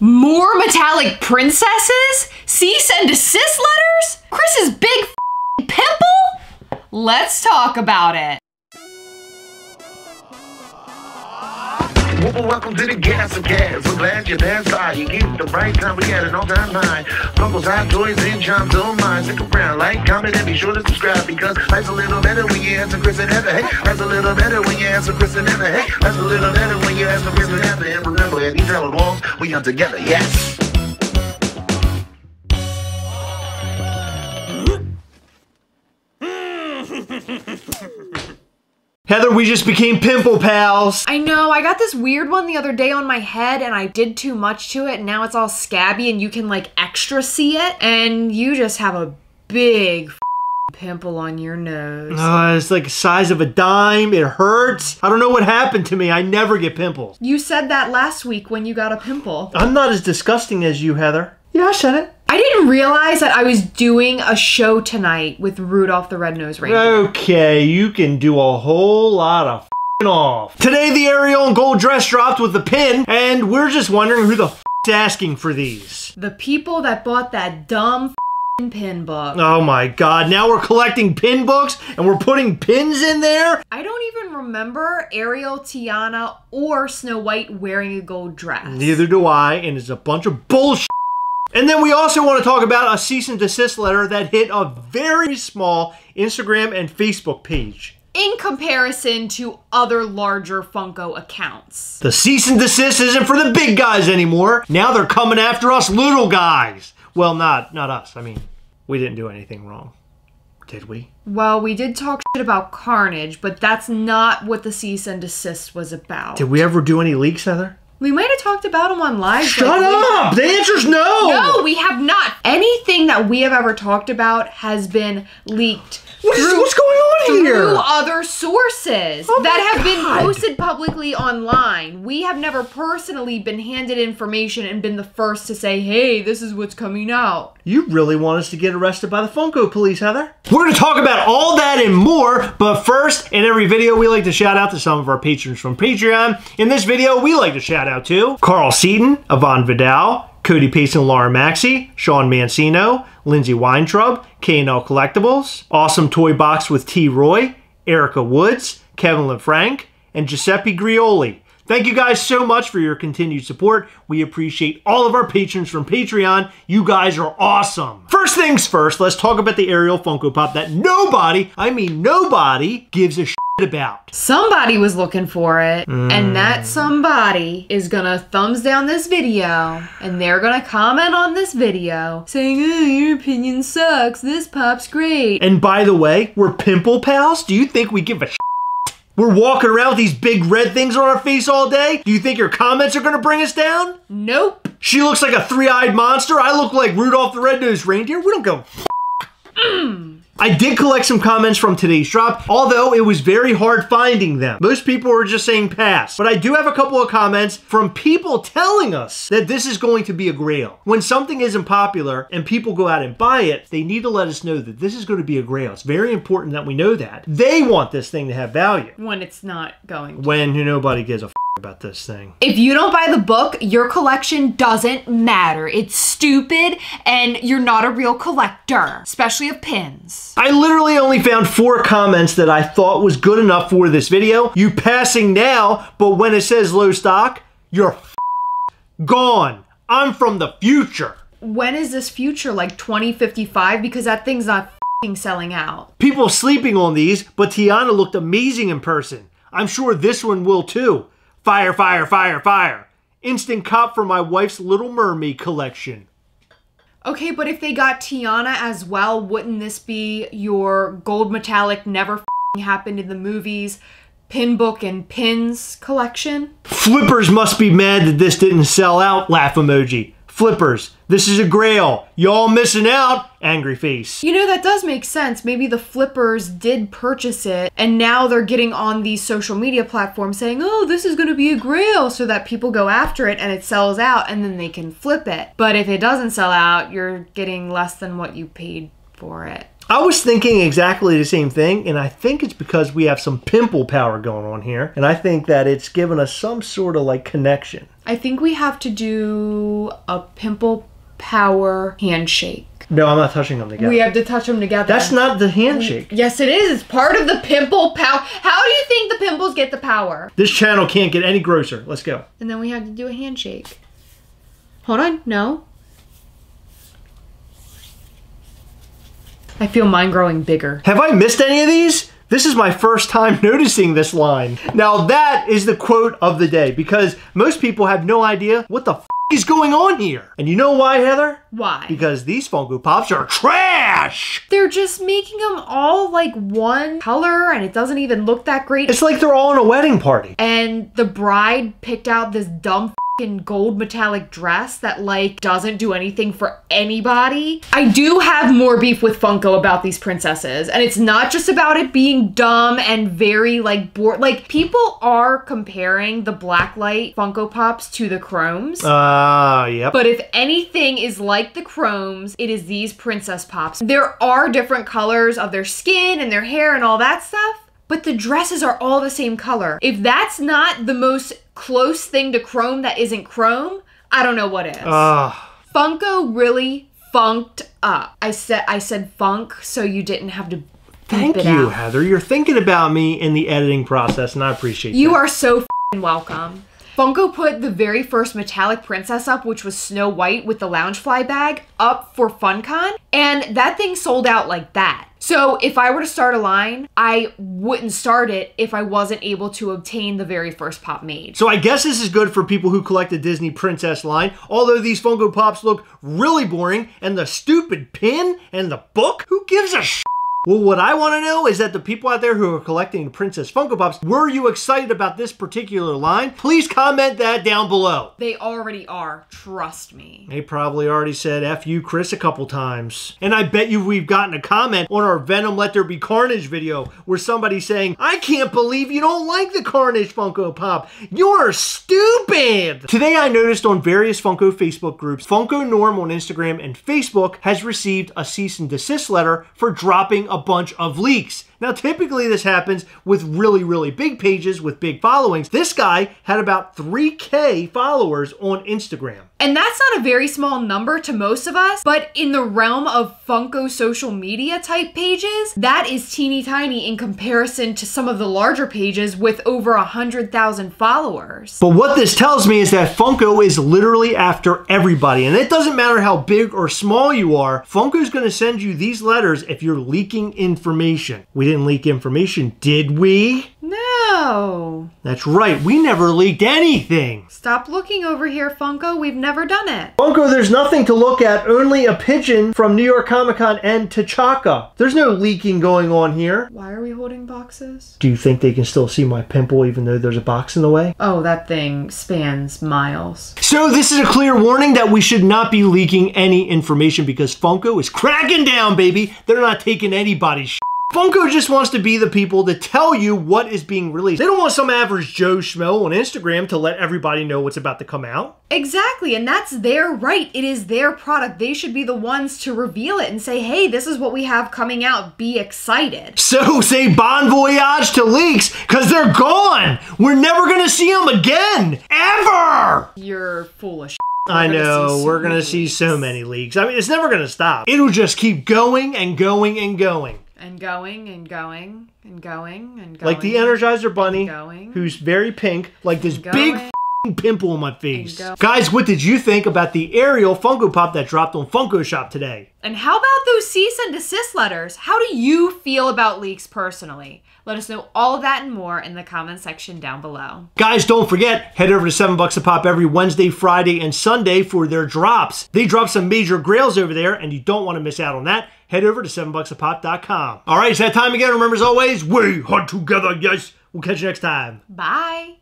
More metallic princesses? Cease and desist letters? Chris's big pimple? Let's talk about it. Welcome to the Gastlecast. We're glad you're there. You get the right time. We had an all-time high. Funkos, hot toys, and charms don't mind. Stick around, like, comment, and be sure to subscribe, because life's a little better when you answer Chris and Heather. Hey, life's a little better when you answer Chris and Heather. Hey, life's a little better when you answer Chris and Heather. And remember, at each other walls, we are together. Yes. Heather, we just became pimple pals. I know, I got this weird one the other day on my head and I did too much to it and now it's all scabby and you can like extra see it and you just have a big pimple on your nose. It's like the size of a dime. It hurts. I don't know what happened to me. I never get pimples. You said that last week when you got a pimple. I'm not as disgusting as you, Heather. Yeah, I said it. I didn't realize that I was doing a show tonight with Rudolph the Red-Nosed Reindeer. Okay, you can do a whole lot of off. Today, the Ariel and gold dress dropped with the pin, and we're just wondering who the is asking for these. The people that bought that dumb pin book. Oh my god, now we're collecting pin books and we're putting pins in there? I don't even remember Ariel, Tiana, or Snow White wearing a gold dress. Neither do I, and it's a bunch of bullshit. And then we also want to talk about a cease and desist letter that hit a very small Instagram and Facebook page. In comparison to other larger Funko accounts. The cease and desist isn't for the big guys anymore. Now they're coming after us little guys. Well, not us. I mean, we didn't do anything wrong. Did we? Well, we did talk shit about Carnage, but that's not what the cease and desist was about. Did we ever do any leaks, Heather? We might have talked about them on live. Shut up! The answer's no! No, we have not. Anything that we have ever talked about has been leaked. What's going on here? Through other sources that have been posted publicly online. We have never personally been handed information and been the first to say, hey, this is what's coming out. You really want us to get arrested by the Funko police, Heather? We're going to talk about all that and more, but first, in every video, we like to shout out to some of our patrons from Patreon. In this video, we like to shout out to Carl Seaton, Yvonne Vidal, Cody Pace and Laura Maxey, Sean Mancino, Lindsay Weintraub, K&L Collectibles, Awesome Toy Box with T. Roy, Erica Woods, Kevin LaFranc, and Giuseppe Grioli. Thank you guys so much for your continued support. We appreciate all of our patrons from Patreon. You guys are awesome. First things first, let's talk about the Ariel Funko Pop that nobody, I mean nobody, gives a shit about. Somebody was looking for it, and that somebody is gonna thumbs down this video, and they're gonna comment on this video saying, oh, your opinion sucks, this pop's great. And by the way, we're pimple pals? Do you think we give a shit? We're walking around with these big red things on our face all day? Do you think your comments are gonna bring us down? Nope. She looks like a three-eyed monster. I look like Rudolph the Red-Nosed Reindeer. We don't go I did collect some comments from today's drop, although it was very hard finding them. Most people were just saying pass. But I do have a couple of comments from people telling us that this is going to be a grail. When something isn't popular and people go out and buy it, they need to let us know that this is going to be a grail. It's very important that we know that. They want this thing to have value. When it's not going to. When nobody gives a about this thing. If you don't buy the book, your collection doesn't matter. It's stupid and you're not a real collector, especially of pins. I literally only found 4 comments that I thought was good enough for this video. You passing now, but when it says low stock, you're gone. I'm from the future. When is this future? Like 2055? Because that thing's not selling out. People sleeping on these, but Tiana looked amazing in person. I'm sure this one will too. Fire, fire, fire, fire. Instant cop for my wife's Little Mermaid collection. Okay, but if they got Tiana as well, wouldn't this be your gold metallic never happened in the movies pin book and pins collection? Flippers must be mad that this didn't sell out, laugh emoji. Flippers, this is a grail. Y'all missing out, angry face. You know, that does make sense. Maybe the flippers did purchase it and now they're getting on these social media platforms saying, oh, this is gonna be a grail, so that people go after it and it sells out and then they can flip it. But if it doesn't sell out, you're getting less than what you paid for it. I was thinking exactly the same thing, and I think it's because we have some pimple power going on here, and I think that it's given us some sort of like connection. I think we have to do a pimple power handshake. No, I'm not touching them together. We have to touch them together. That's not the handshake. Yes, it is. It's part of the pimple power. How do you think the pimples get the power? This channel can't get any grosser. Let's go. And then we have to do a handshake. Hold on. No. I feel mine growing bigger. Have I missed any of these? This is my first time noticing this line. Now that is the quote of the day because most people have no idea what the f is going on here. And you know why, Heather? Why? Because these Funko Pops are trash! They're just making them all like one color and it doesn't even look that great. It's like they're all in a wedding party. And the bride picked out this dumb in gold metallic dress that like doesn't do anything for anybody. I do have more beef with Funko about these princesses, and it's not just about it being dumb and very like bored. Like people are comparing the blacklight Funko Pops to the chromes. Yep. But if anything is like the chromes, it is these princess pops. There are different colors of their skin and their hair and all that stuff, but the dresses are all the same color. If that's not the most close thing to chrome that isn't chrome, I don't know what is. Funko really funked up. I said funk so you didn't have to beep Thank it you, out. Heather. You're thinking about me in the editing process, and I appreciate that. You are so f***ing welcome. Funko put the very first metallic princess up, which was Snow White with the Loungefly bag, up for FunCon, and that thing sold out like that. So if I were to start a line, I wouldn't start it if I wasn't able to obtain the very first pop made. So I guess this is good for people who collect the Disney Princess line, although these Funko Pops look really boring, and the stupid pin and the book, who gives a sh**? Well, what I want to know is that the people out there who are collecting Princess Funko Pops, were you excited about this particular line? Please comment that down below. They already are, trust me. They probably already said F you, Chris, a couple times. And I bet you we've gotten a comment on our Venom Let There Be Carnage video where somebody's saying, I can't believe you don't like the Carnage Funko Pop. You're stupid. Today I noticed on various Funko Facebook groups, Funko Norm on Instagram and Facebook has received a cease and desist letter for dropping a bunch of leaks. Now, typically this happens with really big pages with big followings. This guy had about 3K followers on Instagram. And that's not a very small number to most of us, but in the realm of Funko social media type pages, that is teeny tiny in comparison to some of the larger pages with over 100,000 followers. But what this tells me is that Funko is literally after everybody, and it doesn't matter how big or small you are, Funko's gonna send you these letters if you're leaking information. We didn't leak information, did we? No. That's right, we never leaked anything. Stop looking over here, Funko. We've never done it. Funko, there's nothing to look at, only a pigeon from New York Comic Con and T'Chaka. There's no leaking going on here. Why are we holding boxes? Do you think they can still see my pimple even though there's a box in the way? Oh, that thing spans miles. So this is a clear warning that we should not be leaking any information because Funko is cracking down, baby. They're not taking anybody's shit. Funko just wants to be the people to tell you what is being released. They don't want some average Joe Schmo on Instagram to let everybody know what's about to come out. Exactly, and that's their right. It is their product. They should be the ones to reveal it and say, hey, this is what we have coming out. Be excited. So say bon voyage to leaks, because they're gone. We're never going to see them again. Ever. You're foolish. I know, we're going to see so many leaks. I mean, it's never going to stop. It'll just keep going and going and going. And going and going and going and going. Like the Energizer Bunny, who's very pink, like this big pimple on my face. Guys, what did you think about the Ariel Funko Pop that dropped on Funko Shop today? And how about those cease and desist letters? How do you feel about leaks personally? Let us know all of that and more in the comment section down below. Guys, don't forget, head over to $7 a pop every Wednesday, Friday, and Sunday for their drops. They drop some major grails over there, and you don't want to miss out on that. Head over to 7bucksapop.com. All right, it's that time again. Remember, as always, we hunt together, yes. We'll catch you next time. Bye.